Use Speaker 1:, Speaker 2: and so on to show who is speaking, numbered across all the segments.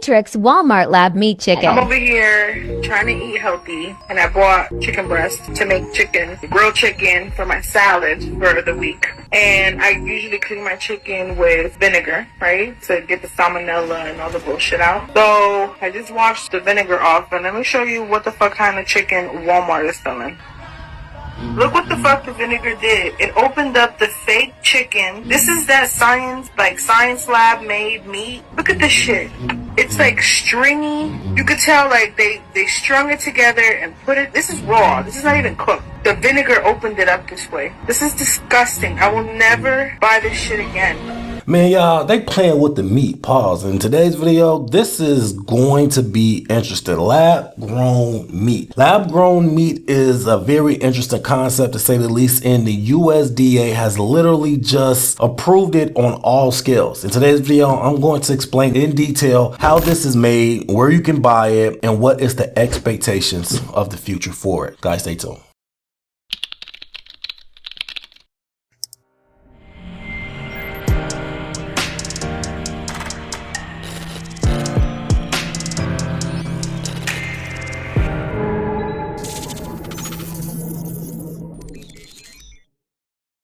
Speaker 1: Matrix Walmart Lab Meat Chicken.
Speaker 2: I'm over here trying to eat healthy, and I bought chicken breast to make grilled chicken for my salad for the week. And I usually clean my chicken with vinegar, right? To get the salmonella and all the bullshit out. So I just washed the vinegar off, and let me show you what the fuck kind of chicken Walmart is selling. Look what the fuck the vinegar did. It opened up the fake chicken. This is that science lab made meat. Look at this shit. It's like stringy. You could tell like they strung it together and put it. This is raw. This is not even cooked. The vinegar opened it up this way. This is disgusting. I will never buy this shit again.
Speaker 3: Man, y'all, they playing with the meat. Pause. In today's video, this is going to be interesting. Lab-grown meat. Lab-grown meat is a very interesting concept, to say the least, and the USDA has literally just approved it on all scales. In today's video, I'm going to explain in detail how this is made, where you can buy it, and what is the expectations of the future for it. Guys, stay tuned.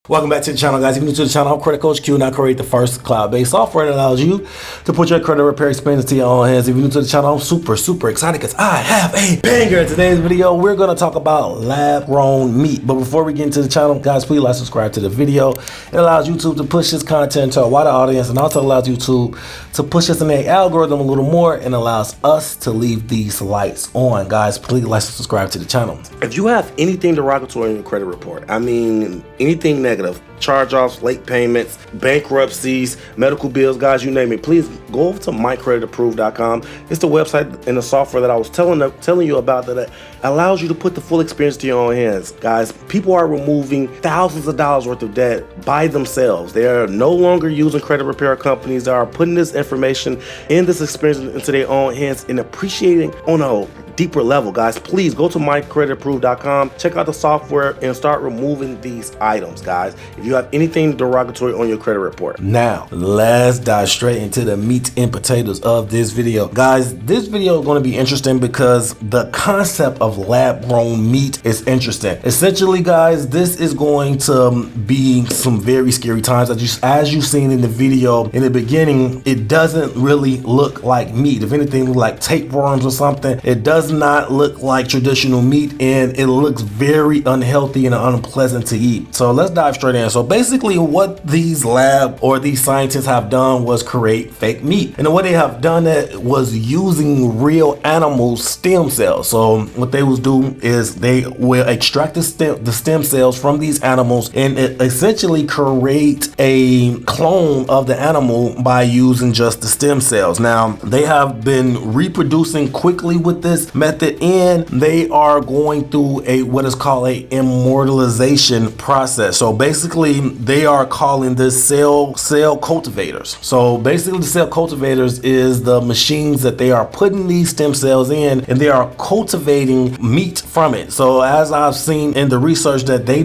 Speaker 3: Welcome back to the channel, guys. If you're new to the channel, I'm Credit Coach Q, and I create the first cloud-based software that allows you to put your credit repair experience into your own hands. If you're new to the channel, I'm super excited because I have a banger. In today's video, we're going to talk about lab-grown meat. But before we get into the channel, guys, please like, subscribe to the video. It allows YouTube to push this content to a wider audience, and also allows YouTube to push us in the algorithm a little more, and allows us to leave these lights on. Guys, please like, subscribe to the channel. If you have anything derogatory in your credit report, I mean anything negative, charge-offs, late payments, bankruptcies, medical bills, guys, you name it, please go over to mycreditapproved.com. It's the website and the software that I was telling you about that allows you to put the full experience to your own hands. Guys, people are removing thousands of dollars worth of debt by themselves. They are no longer using credit repair companies. They are putting this information and this experience into their own hands and appreciating on a deeper level. Guys, please go to mycreditapproved.com, check out the software, and start removing these items. Guys, if you have anything derogatory on your credit report. Now let's dive straight into the meat and potatoes of this video. Guys, this video is going to be interesting because the concept of lab-grown meat is interesting. Essentially, guys, this is going to be some very scary times. As you've seen in the video in the beginning, it doesn't really look like meat. If anything, like tapeworms or something. It does not look like traditional meat, and it looks very unhealthy and unpleasant to eat. So let's dive straight in. So basically what these scientists have done was create fake meat, and the way they have done it was using real animal stem cells. So what they will do is they will extract the stem cells from these animals and essentially create a clone of the animal by using just the stem cells. Now they have been reproducing quickly with this method, and they are going through what is called a immortalization process. So basically they are calling this cell cultivators. So basically the cell cultivators is the machines that they are putting these stem cells in, and they are cultivating meat from it. So as I've seen in the research, that they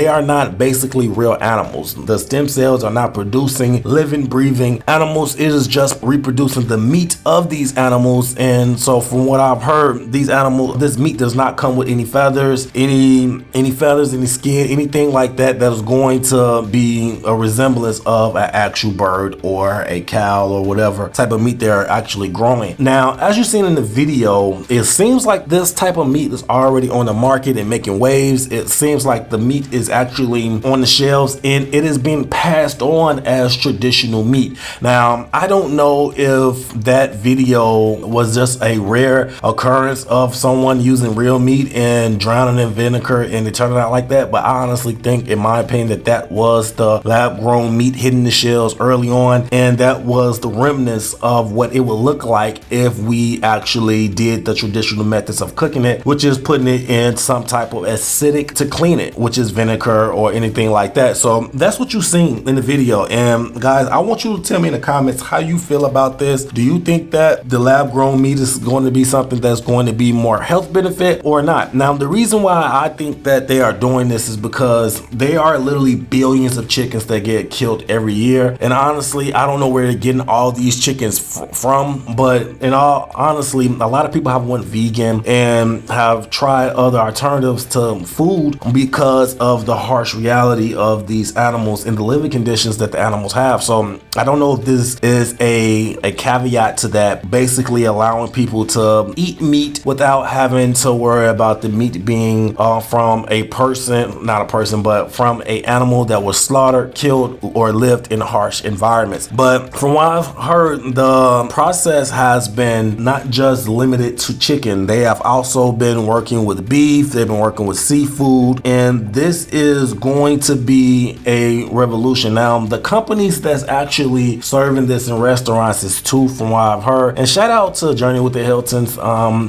Speaker 3: are not basically real animals. The stem cells are not producing living, breathing animals. It is just reproducing the meat of these animals. And so from what I've heard, this meat does not come with any feathers, any skin, anything like that is going to be a resemblance of an actual bird or a cow or whatever type of meat they're actually growing. Now, as you've seen in the video, it seems like this type of meat is already on the market and making waves. It seems like the meat is actually on the shelves, and it is being passed on as traditional meat. Now, I don't know if that video was just a rare occurrence of someone using real meat and drowning in vinegar and it turned out like that, but I honestly think, in my opinion, that was the lab-grown meat hitting the shelves early on, and that was the remnants of what it would look like if we actually did the traditional methods of cooking it, which is putting it in some type of acidic to clean it, which is vinegar or anything like that. So that's what you've seen in the video. And guys, I want you to tell me in the comments how you feel about this. Do you think that the lab-grown meat is going to be something that's going to be more health benefit or not? Now, the reason why I think that they are doing this is because because there are literally billions of chickens that get killed every year. And honestly, I don't know where they're getting all these chickens from, but in all honestly, a lot of people have went vegan and have tried other alternatives to food because of the harsh reality of these animals and the living conditions that the animals have. So I don't know if this is a caveat to that, basically allowing people to eat meat without having to worry about the meat being from a person, not a person, but from a animal that was slaughtered, killed, or lived in harsh environments. But from what I've heard, the process has been not just limited to chicken. They have also been working with beef, they've been working with seafood, and this is going to be a revolution. Now, the companies that's actually serving this in restaurants is two, from what I've heard. And shout out to Journey with the Hiltons.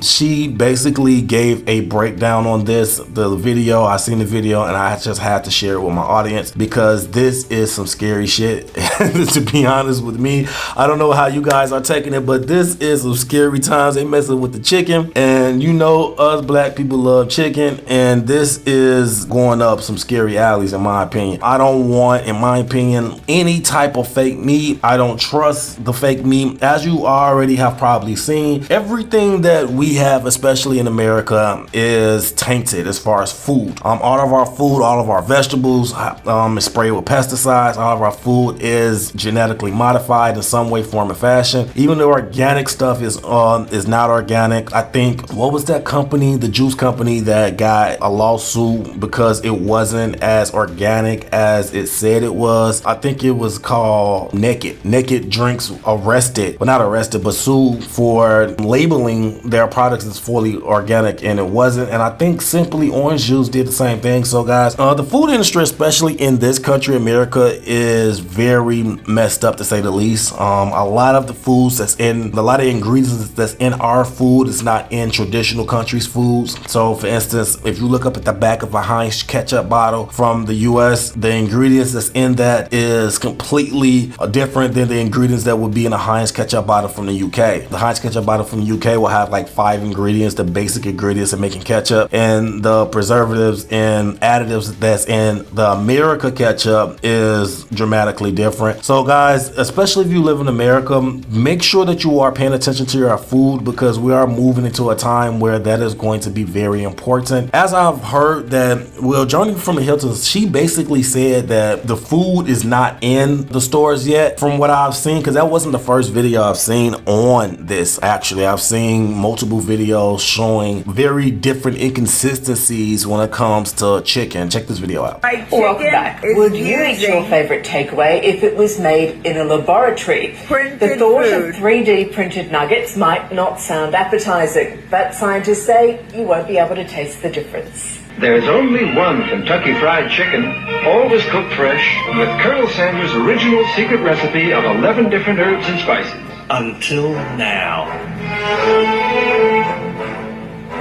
Speaker 3: She basically gave a breakdown on this, the video. I seen the video and I just had to share it with my audience because this is some scary shit. To be honest with me, I don't know how you guys are taking it, but this is some scary times. They messing with the chicken, and you know us black people love chicken, and this is going up some scary alleys in my opinion. I don't want, in my opinion, any type of fake meat. I don't trust the fake meat. As you already have probably seen, everything that we have, especially in America, is tainted as far as food. All of our food, all of our vegetables is sprayed with pesticides. All of our food is genetically modified in some way, form, or fashion. Even the organic stuff is not organic. I think, what was that company, the juice company, that got a lawsuit because it wasn't as organic as it said it was? I think it was called Naked Drinks arrested, well, not arrested, but sued for labeling their products as fully organic, and it wasn't. And I think Simply Orange Juice did the same thing. So guys, the food industry, especially in this country, America, is very messed up to say the least. A lot of the foods that's in, a lot of ingredients that's in our food is not in traditional countries' foods. So for instance, if you look up at the back of a Heinz ketchup bottle from the US, the ingredients that's in that is completely different than the ingredients that would be in a Heinz ketchup bottle from the UK. The Heinz ketchup bottle from the UK will have like 5 ingredients, the basic ingredients of making ketchup, and the preservatives and additives that's in the America ketchup is dramatically different. So guys, especially if you live in America, make sure that you are paying attention to your food, because we are moving into a time where that is going to be very important. As I've heard that, well, Journey from the Hiltons, she basically said that the food is not in the stores yet, from what I've seen, because that wasn't the first video I've seen on this. Actually, I've seen multiple videos showing very different inconsistencies when it comes to chicken. Check this video out.
Speaker 4: Welcome back. Would you eat your favorite takeaway if it was made in a laboratory? The thought of 3D printed nuggets might not sound appetizing, but scientists say you won't be able to taste the difference.
Speaker 5: There's only one Kentucky Fried Chicken, always cooked fresh, with Colonel Sanders' original secret recipe of 11 different herbs and spices.
Speaker 6: Until now.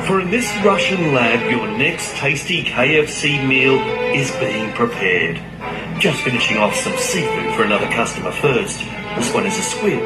Speaker 6: For in this Russian lab, your next tasty KFC meal is being prepared. Just finishing off some seafood for another customer first. This one is a squid.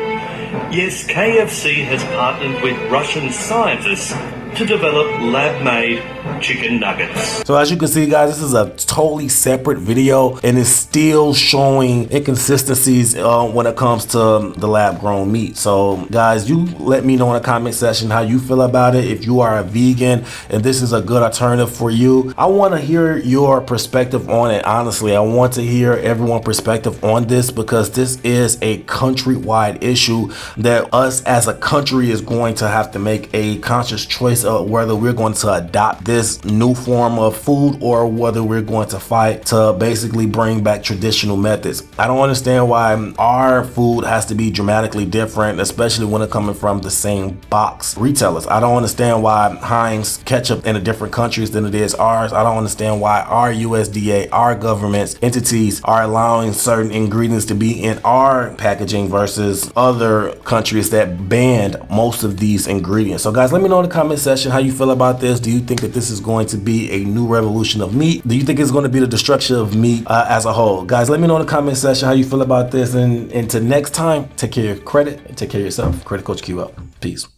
Speaker 6: Yes, KFC has partnered with Russian scientists to develop lab-made chicken nuggets.
Speaker 3: So as you can see, guys, this is a totally separate video, and it's still showing inconsistencies when it comes to the lab-grown meat. So guys, you let me know in the comment section how you feel about it. If you are a vegan and this is a good alternative for you, I want to hear your perspective on it. Honestly, I want to hear everyone's perspective on this, because this is a countrywide issue that us as a country is going to have to make a conscious choice of whether we're going to adopt this new form of food or whether we're going to fight to basically bring back traditional methods. I don't understand why our food has to be dramatically different, especially when it's coming from the same box retailers. I don't understand why Heinz ketchup in a different countries than it is ours. I don't understand why our USDA, our government's entities are allowing certain ingredients to be in our packaging versus other countries that banned most of these ingredients. So guys, let me know in the comment section how you feel about this. Do you think that this is going to be a new revolution of meat? Do you think it's going to be the destruction of meat as a whole? Guys, let me know in the comment section how you feel about this. And until next time, take care of your credit and take care of yourself. Credit Coach Q out. Peace.